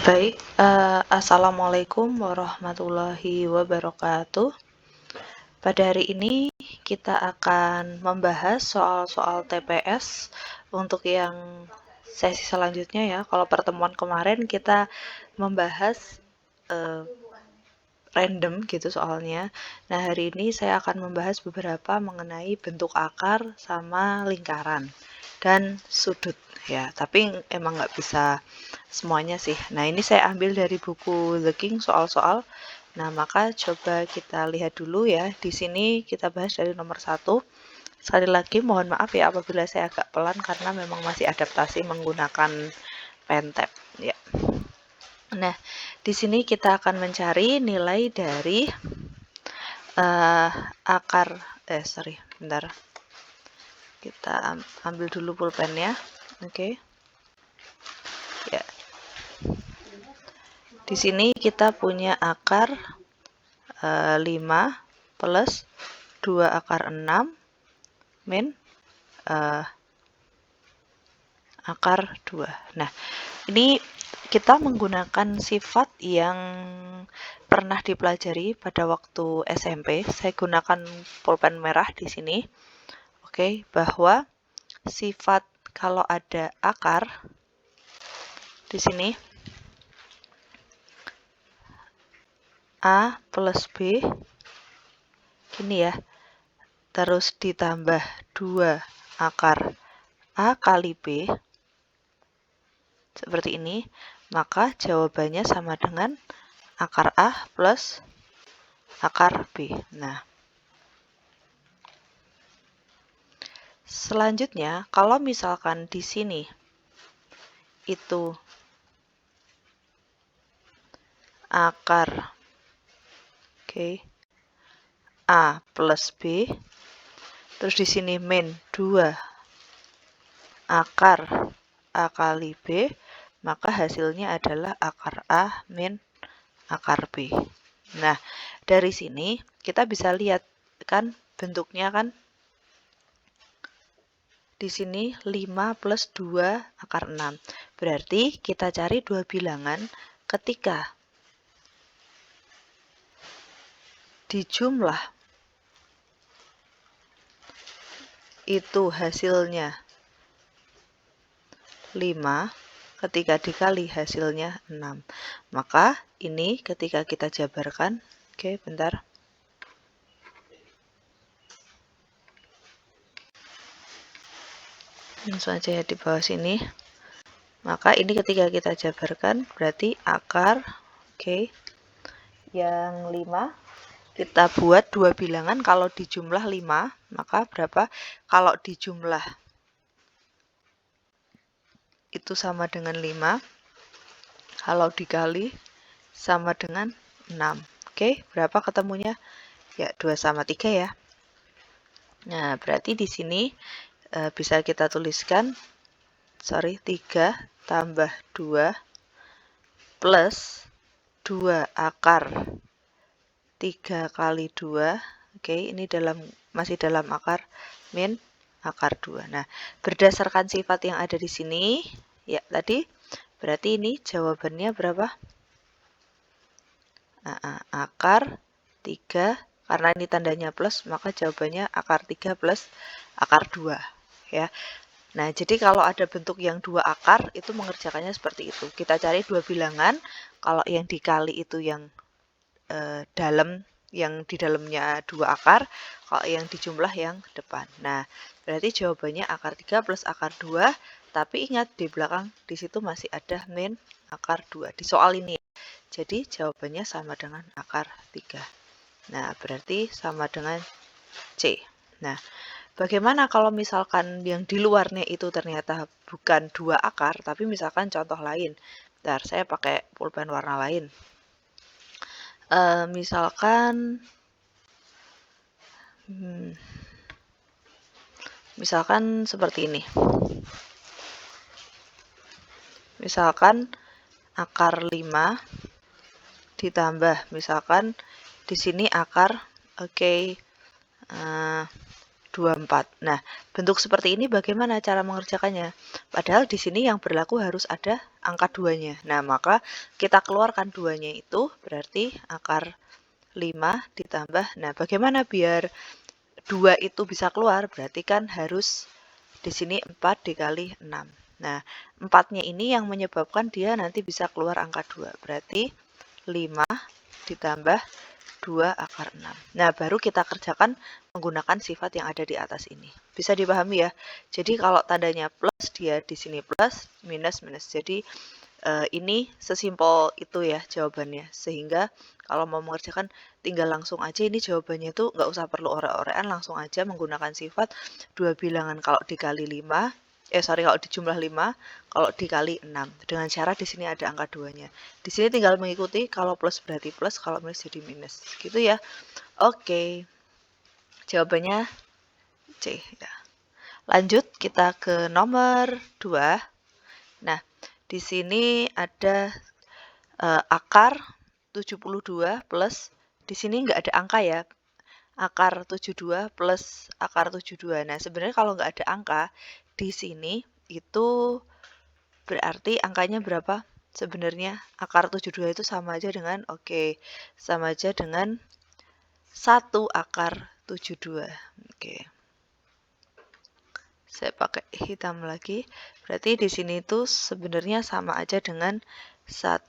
Baik, assalamualaikum warahmatullahi wabarakatuh. Pada hari ini kita akan membahas soal-soal TPS untuk yang sesi selanjutnya ya. Kalau pertemuan kemarin kita membahas random gitu soalnya. Nah, hari ini saya akan membahas beberapa mengenai bentuk akar sama lingkaran dan sudut ya. Tapi emang nggak bisa semuanya sih. Nah, ini saya ambil dari buku The King soal-soal. Nah, maka coba kita lihat dulu ya. Di sini kita bahas dari nomor 1. Sekali lagi mohon maaf ya apabila saya agak pelan karena memang masih adaptasi menggunakan pentab ya. Nah, di sini kita akan mencari nilai dari akar, bentar. Kita ambil dulu pulpennya, oke. Ya. Di sini kita punya akar 5 plus 2 akar 6 min akar 2. Nah, ini kita menggunakan sifat yang pernah dipelajari pada waktu SMP. Saya gunakan pulpen merah di sini. Oke, bahwa sifat kalau ada akar di sini A plus B gini ya. Terus ditambah 2 akar A kali B seperti ini, maka jawabannya sama dengan akar A plus akar B. Nah, selanjutnya kalau misalkan di sini itu akar A plus B, terus di sini min 2 akar A kali B, maka hasilnya adalah akar A min akar B. Nah, dari sini kita bisa lihat kan bentuknya kan di sini 5 plus 2 akar 6. Berarti kita cari dua bilangan ketika dijumlah itu hasilnya 5, ketika dikali hasilnya 6. Maka ini ketika kita jabarkan, oke, bentar. Langsung aja ya di bawah sini. Maka ini ketika kita jabarkan berarti akar, yang 5 kita buat dua bilangan. Kalau dijumlah 5, maka berapa? Kalau dijumlah itu sama dengan 5, kalau dikali sama dengan 6. Oke, berapa ketemunya? Ya, 2 sama 3 ya. Nah, berarti di sini bisa kita tuliskan 3 tambah 2 plus 2 akar 3 kali 2. Oke, ini masih dalam akar min akar 2. Nah, berdasarkan sifat yang ada di sini, ya tadi, berarti ini jawabannya berapa? Akar 3, karena ini tandanya plus, maka jawabannya akar 3 plus akar 2. Ya. Nah, jadi kalau ada bentuk yang 2 akar, itu mengerjakannya seperti itu. Kita cari dua bilangan, kalau yang dikali itu yang yang di dalamnya 2 akar, kalau yang dijumlah yang depan. Nah, berarti jawabannya akar 3 plus akar 2, tapi ingat di belakang di situ masih ada min akar 2 di soal ini. Jadi jawabannya sama dengan akar 3. Nah, berarti sama dengan C. Nah, bagaimana kalau misalkan yang di luarnya itu ternyata bukan 2 akar, tapi misalkan contoh lain. Bentar, saya pakai pulpen warna lain. Misalkan seperti ini. Misalkan akar 5 ditambah misalkan di sini akar 24. Nah, bentuk seperti ini bagaimana cara mengerjakannya? Padahal di sini yang berlaku harus ada angka 2-nya. Nah, maka kita keluarkan 2-nya itu berarti akar 5 ditambah. Nah, bagaimana biar 2 itu bisa keluar? Berarti kan harus di sini 4 dikali 6. Nah, 4-nya ini yang menyebabkan dia nanti bisa keluar angka 2. Berarti 5 ditambah 2 akar 6. Nah, baru kita kerjakan menggunakan sifat yang ada di atas ini. Bisa dipahami ya? Jadi kalau tandanya plus, dia di sini plus, minus, minus. Jadi ini sesimpel itu ya jawabannya. Sehingga kalau mau mengerjakan tinggal langsung aja, ini jawabannya itu nggak usah perlu orek-orekan, langsung aja menggunakan sifat 2 bilangan kalau dikali 5, kalau dijumlah 5, kalau dikali 6. Dengan syarat di sini ada angka 2-nya. Di sini tinggal mengikuti, kalau plus berarti plus, kalau minus jadi minus. Gitu ya. Oke. Jawabannya C ya. Lanjut kita ke nomor 2. Nah, di sini ada akar 72 plus, di sini nggak ada angka ya, akar 72 plus akar 72. Nah, sebenarnya kalau nggak ada angka, di sini itu berarti angkanya berapa? Sebenarnya akar 72 itu sama aja dengan, sama aja dengan 1 akar 72. Oke. Saya pakai hitam lagi. Berarti di sini itu sebenarnya sama aja dengan 1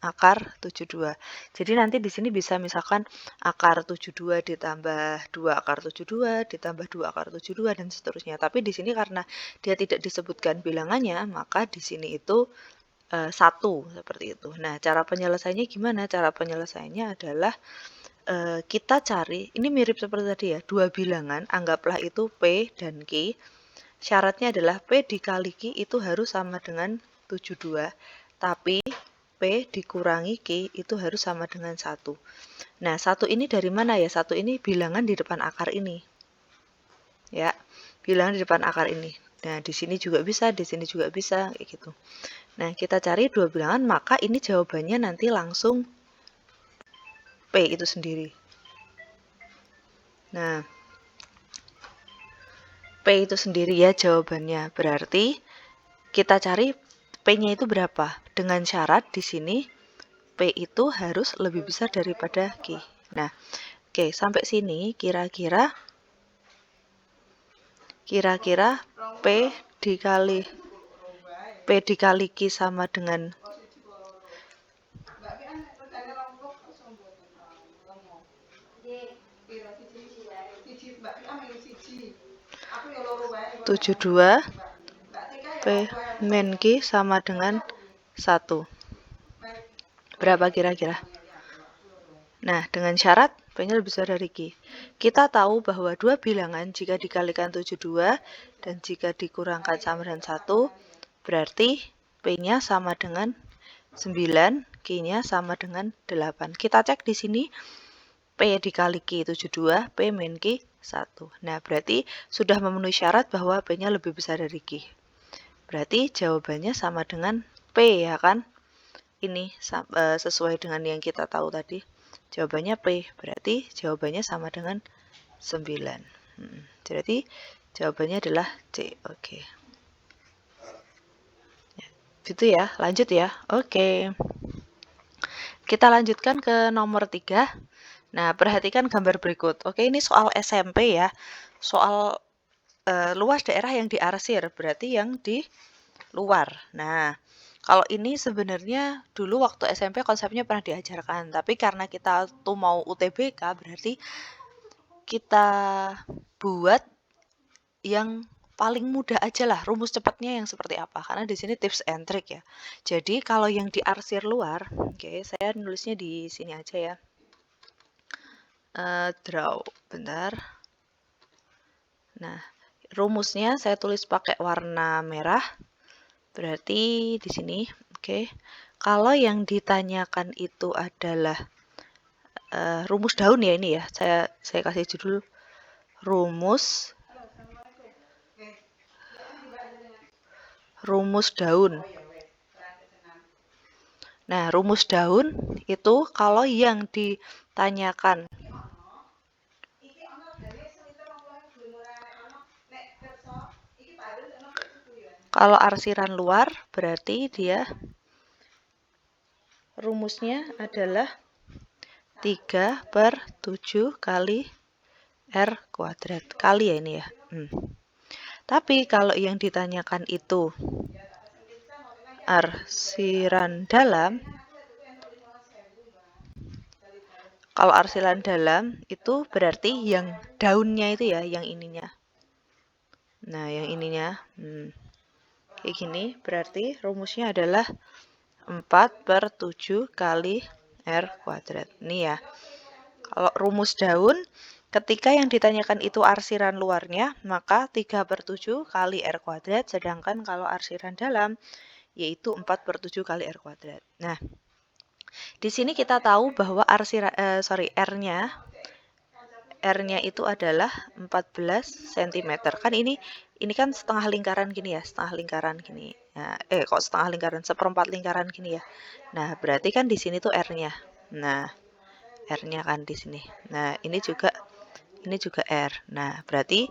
akar 72. Jadi nanti di sini bisa misalkan akar 72 ditambah 2 akar 72 ditambah 2 akar 72 dan seterusnya. Tapi di sini karena dia tidak disebutkan bilangannya, maka di sini itu 1 seperti itu. Nah, cara penyelesaiannya gimana? Cara penyelesaiannya adalah kita cari, ini mirip seperti tadi ya, 2 bilangan, anggaplah itu P dan Q. Syaratnya adalah P dikali Q itu harus sama dengan 72, tapi P dikurangi Q itu harus sama dengan 1. Nah, 1 ini dari mana ya? 1 ini bilangan di depan akar ini. Ya, bilangan di depan akar ini. Nah, di sini juga bisa, di sini juga bisa, kayak gitu. Nah, kita cari 2 bilangan, maka ini jawabannya nanti langsung P itu sendiri. Nah, P itu sendiri ya jawabannya. Berarti kita cari P-nya itu berapa? Dengan syarat di sini P itu harus lebih besar daripada Q. Nah, sampai sini kira-kira P dikali Q sama dengan tujuh dua, P min Q sama dengan 1. Berapa kira-kira? Nah, dengan syarat P-nya lebih besar dari Q. Kita tahu bahwa 2 bilangan jika dikalikan 72 dan jika dikurangkan sama dengan 1, berarti P-nya sama dengan 9, Q-nya sama dengan 8. Kita cek di sini P dikali Q 72, P min Q 1. Nah, berarti sudah memenuhi syarat bahwa P-nya lebih besar dari Q. Berarti jawabannya sama dengan P ya kan? Ini sesuai dengan yang kita tahu tadi. Jawabannya P, berarti jawabannya sama dengan 9. Jadi jawabannya adalah C. Oke. Gitu ya, lanjut ya. Oke. Kita lanjutkan ke nomor 3. Nah, perhatikan gambar berikut. Oke, ini soal SMP ya. Soal luas daerah yang diarsir, berarti yang di luar. Nah, kalau ini sebenarnya dulu waktu SMP konsepnya pernah diajarkan, tapi karena kita tuh mau UTBK, berarti kita buat yang paling mudah aja lah, rumus cepatnya yang seperti apa, karena di sini tips and trick ya. Jadi kalau yang diarsir luar, saya nulisnya di sini aja ya. Draw, bentar. Nah, rumusnya saya tulis pakai warna merah. Berarti di sini, kalau yang ditanyakan itu adalah rumus daun ya ini ya. Saya kasih judul rumus daun. Nah, rumus daun itu kalau yang ditanyakan Kalau arsiran luar berarti dia rumusnya adalah 3/7 kali R kuadrat. Kali ya ini ya. Tapi kalau yang ditanyakan itu arsiran dalam, kalau arsiran dalam itu berarti yang daunnya itu ya, yang ininya. Nah, yang ininya. Kayak gini, berarti rumusnya adalah 4/7 kali R kuadrat. Ini ya. Kalau rumus daun, ketika yang ditanyakan itu arsiran luarnya, maka 3/7 kali R kuadrat. Sedangkan kalau arsiran dalam, yaitu 4/7 kali R kuadrat. Nah, di sini kita tahu bahwa R-nya itu adalah 14 cm. Kan ini kan setengah lingkaran gini ya, setengah lingkaran gini. Nah, kok setengah lingkaran, seperempat lingkaran gini ya. Nah, berarti kan di sini tuh R-nya. Nah, R-nya kan di sini. Nah, ini juga R. Nah, berarti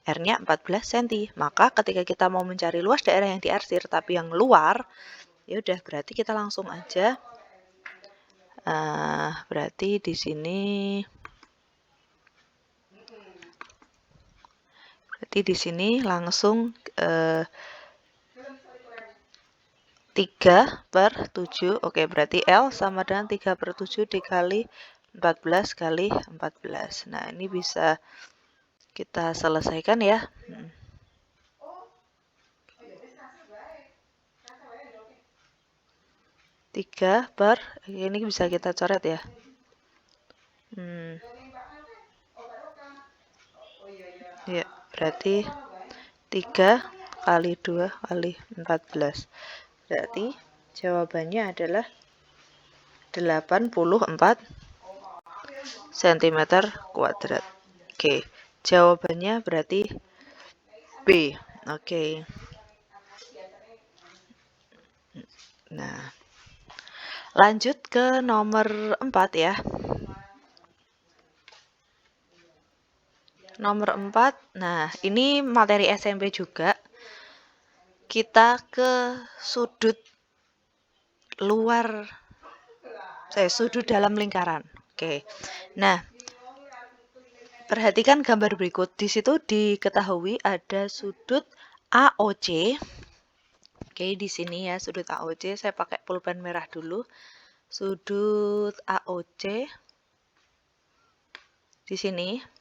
R-nya 14 cm. Maka ketika kita mau mencari luas daerah yang diarsir tapi yang luar, ya udah berarti kita langsung aja berarti di sini langsung 3/7. Oke, berarti L sama dengan 3/7 dikali 14 kali 14. Nah, ini bisa kita selesaikan ya. Ini bisa kita coret ya. Ya, berarti 3 kali 2 kali 14. Berarti jawabannya adalah 84 cm kuadrat. Oke, jawabannya berarti B. Oke. Nah, lanjut ke nomor 4 ya. Nomor 4, nah ini materi SMP juga. Kita ke sudut luar, sudut dalam lingkaran. Oke. Nah, perhatikan gambar berikut. Di situ diketahui ada sudut AOC. Oke, di sini ya sudut AOC. Saya pakai pulpen merah dulu. Sudut AOC di sini.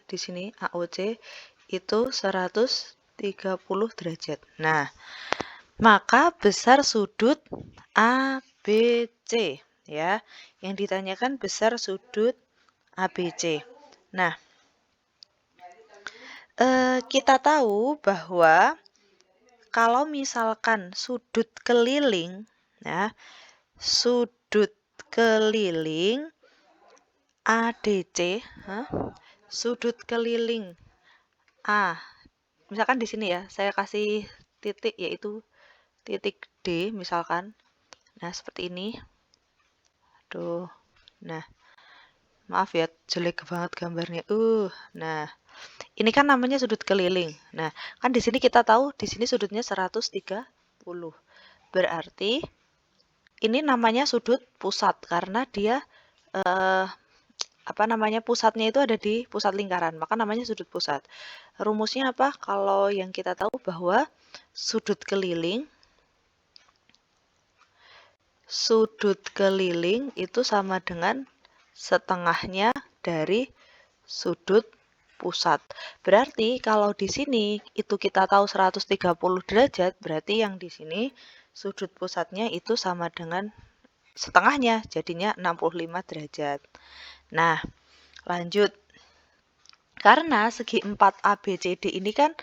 Di sini AOC itu 130 derajat. Nah, maka besar sudut ABC ya. Yang ditanyakan besar sudut ABC. Nah, kita tahu bahwa kalau misalkan sudut keliling, ya, sudut keliling ADC, sudut keliling A, misalkan di sini ya, saya kasih titik yaitu titik D misalkan. Nah, seperti ini. Aduh. Nah, maaf ya, jelek banget gambarnya. Nah, ini kan namanya sudut keliling. Nah, kan di sini kita tahu di sini sudutnya 130. Berarti ini namanya sudut pusat karena dia pusatnya itu ada di pusat lingkaran, maka namanya sudut pusat. Rumusnya apa? Kalau yang kita tahu bahwa sudut keliling itu sama dengan setengahnya dari sudut pusat. Berarti kalau di sini itu kita tahu 130 derajat, berarti yang di sini sudut pusatnya itu sama dengan setengahnya, jadinya 65 derajat. Nah, lanjut. Karena segi 4 ABCD ini kan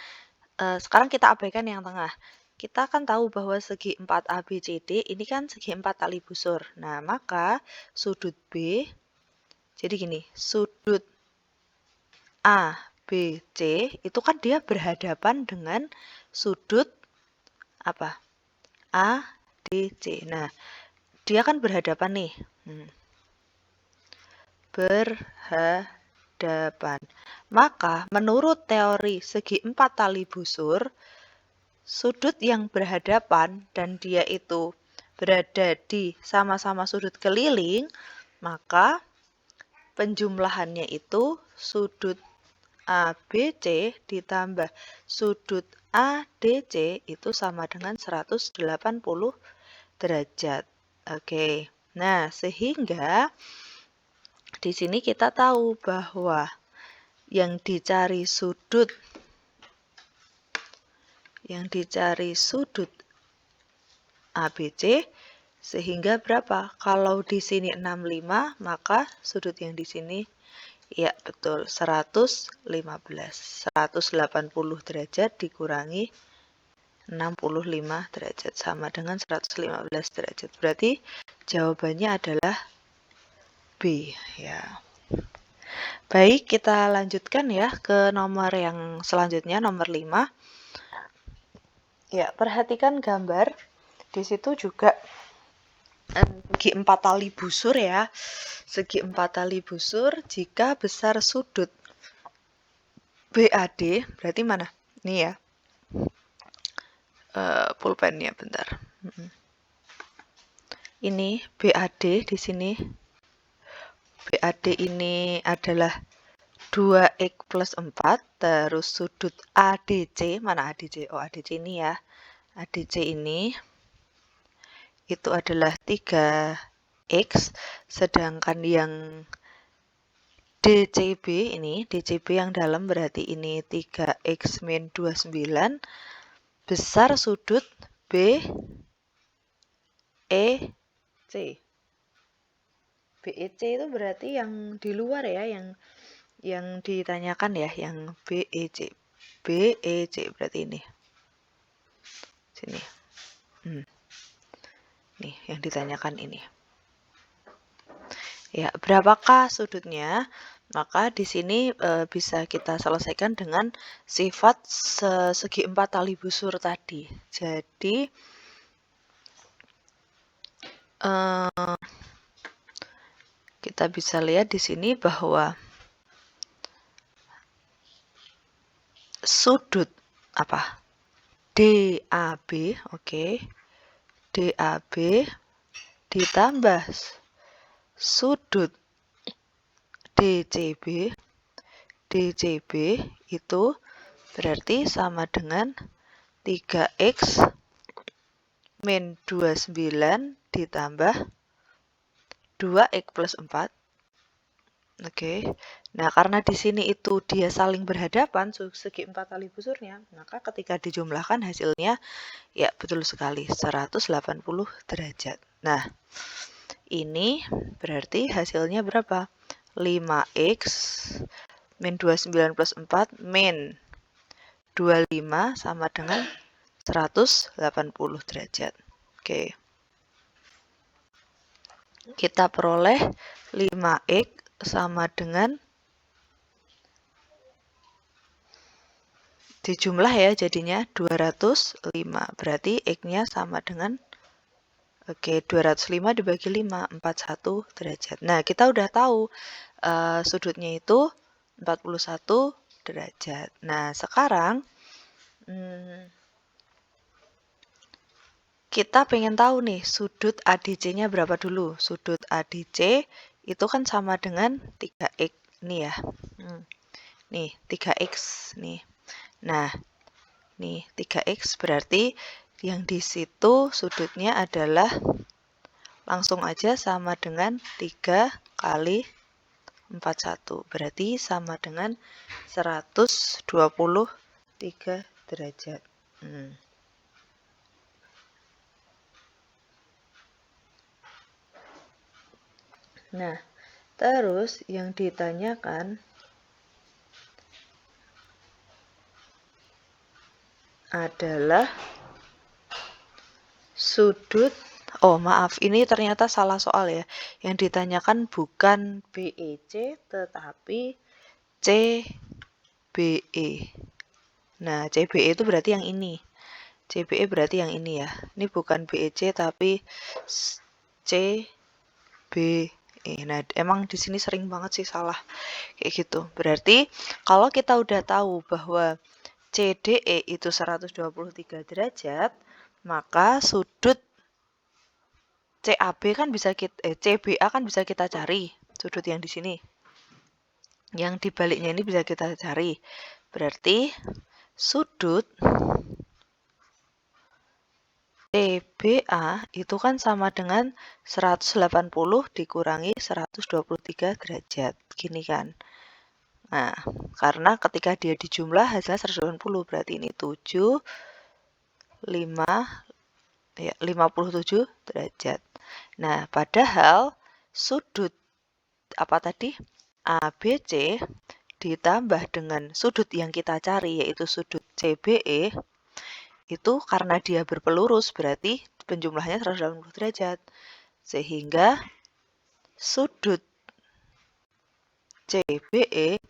sekarang kita abaikan yang tengah. Kita kan tahu bahwa segi 4 ABCD ini kan segi 4 tali busur. Nah, maka sudut B jadi gini, sudut ABC itu kan dia berhadapan dengan sudut apa? ADC. Nah, dia kan berhadapan nih. Berhadapan. berhadapan. Maka menurut teori segi 4 tali busur, sudut yang berhadapan dan dia itu berada di sama-sama sudut keliling, maka penjumlahannya itu sudut ABC ditambah sudut ADC itu sama dengan 180 derajat. Oke. Nah, sehingga di sini kita tahu bahwa yang dicari sudut ABC sehingga berapa? Kalau di sini 65, maka sudut yang di sini ya betul 115. 180 derajat dikurangi 65 derajat sama dengan 115 derajat. Berarti jawabannya adalah B ya. Baik, kita lanjutkan ya ke nomor yang selanjutnya, nomor 5. Ya, perhatikan gambar. Di situ juga segi 4 tali busur ya. Segi 4 tali busur jika besar sudut BAD, berarti mana? Nih ya. Pulpennya bentar. Ini BAD di sini. BAD ini adalah 2x plus 4, terus sudut ADC, mana ADC? Oh, ADC ini ya. ADC ini itu adalah 3x, sedangkan yang DCB ini, DCB yang dalam berarti ini 3x min 29, besar sudut BEC. BEC itu berarti yang di luar ya, yang ditanyakan ya, yang BEC. BEC berarti ini. Sini. Nih, yang ditanyakan ini. Ya, berapakah sudutnya? Maka di sini bisa kita selesaikan dengan sifat segi 4 tali busur tadi. Jadi kita bisa lihat di sini bahwa sudut apa? DAB, oke. DAB ditambah sudut DCB itu berarti sama dengan 3x min 29 ditambah 2x plus 4. Oke. Nah, karena di sini itu dia saling berhadapan segi 4 tali busurnya, maka ketika dijumlahkan hasilnya ya betul sekali 180 derajat. Nah, ini berarti hasilnya berapa? 5x min 29 plus 4 min 25 sama dengan 180 derajat. Oke. Kita peroleh 5x sama dengan dijumlah ya jadinya 205. Berarti x-nya sama dengan 205 dibagi 5, 41 derajat. Nah, kita udah tahu sudutnya itu 41 derajat. Nah, sekarang kita pengen tahu nih sudut ADC-nya berapa dulu. Sudut ADC itu kan sama dengan 3x nih ya. Nih, 3x nih. Nah, nih 3x berarti yang di situ sudutnya adalah langsung aja sama dengan 3 kali 41. Berarti sama dengan 123 derajat. Nah, terus yang ditanyakan adalah sudut, oh maaf, ini ternyata salah soal ya. Yang ditanyakan bukan BEC tetapi CBE. Nah, CBE itu berarti yang ini. CBE berarti yang ini ya. Ini bukan BEC tapi CBE. Nah, emang di sini sering banget sih salah kayak gitu. Berarti kalau kita udah tahu bahwa CDE itu 123 derajat, maka sudut CAB kan bisa CBA kan bisa kita cari, sudut yang di sini. Yang dibaliknya ini bisa kita cari. Berarti sudut CBA itu kan sama dengan 180 dikurangi 123 derajat. Gini kan. Nah, karena ketika dia dijumlah hasilnya 180, berarti ini 7, 5, ya 57 derajat. Nah, padahal sudut apa tadi? ABC ditambah dengan sudut yang kita cari yaitu sudut CBE itu karena dia berpelurus berarti penjumlahnya 180 derajat. Sehingga sudut CBE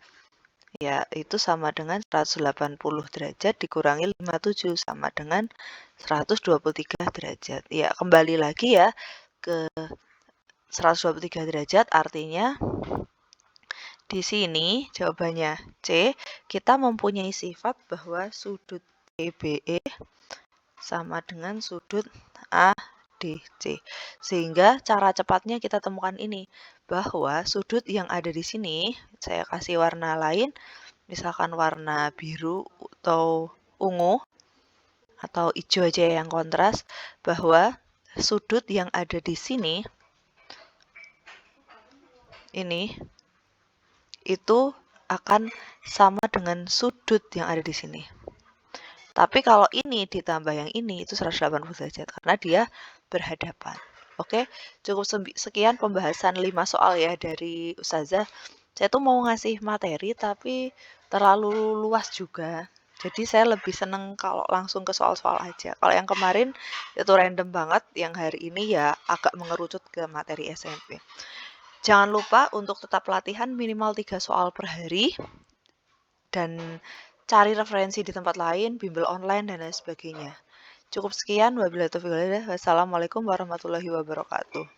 ya itu sama dengan 180 derajat dikurangi 57 sama dengan 123 derajat. Ya, kembali lagi ya ke 123 derajat artinya di sini jawabannya C, kita mempunyai sifat bahwa sudut CBE sama dengan sudut ADC. Sehingga cara cepatnya kita temukan ini, bahwa sudut yang ada di sini, saya kasih warna lain, misalkan warna biru atau ungu, atau hijau aja yang kontras, bahwa sudut yang ada di sini, ini, itu akan sama dengan sudut yang ada di sini. Tapi kalau ini ditambah yang ini itu 180 derajat karena dia berhadapan. Oke, cukup sekian pembahasan 5 soal ya dari Ustazah. Saya tuh mau ngasih materi tapi terlalu luas juga. Jadi saya lebih seneng kalau langsung ke soal-soal aja. Kalau yang kemarin itu random banget, yang hari ini ya agak mengerucut ke materi SMP. Jangan lupa untuk tetap latihan minimal 3 soal per hari dan cari referensi di tempat lain, bimbel online dan lain sebagainya. Cukup sekian, wabillahi taufiq wal hidayah. Wassalamualaikum warahmatullahi wabarakatuh.